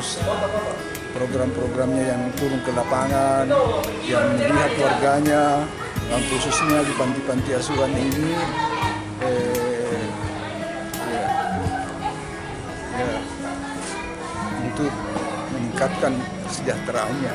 terus program-programnya yang turun ke lapangan, yang melihat warganya, khususnya di panti-panti asuhan ini, ya, ya, untuk meningkatkan kesejahteraannya.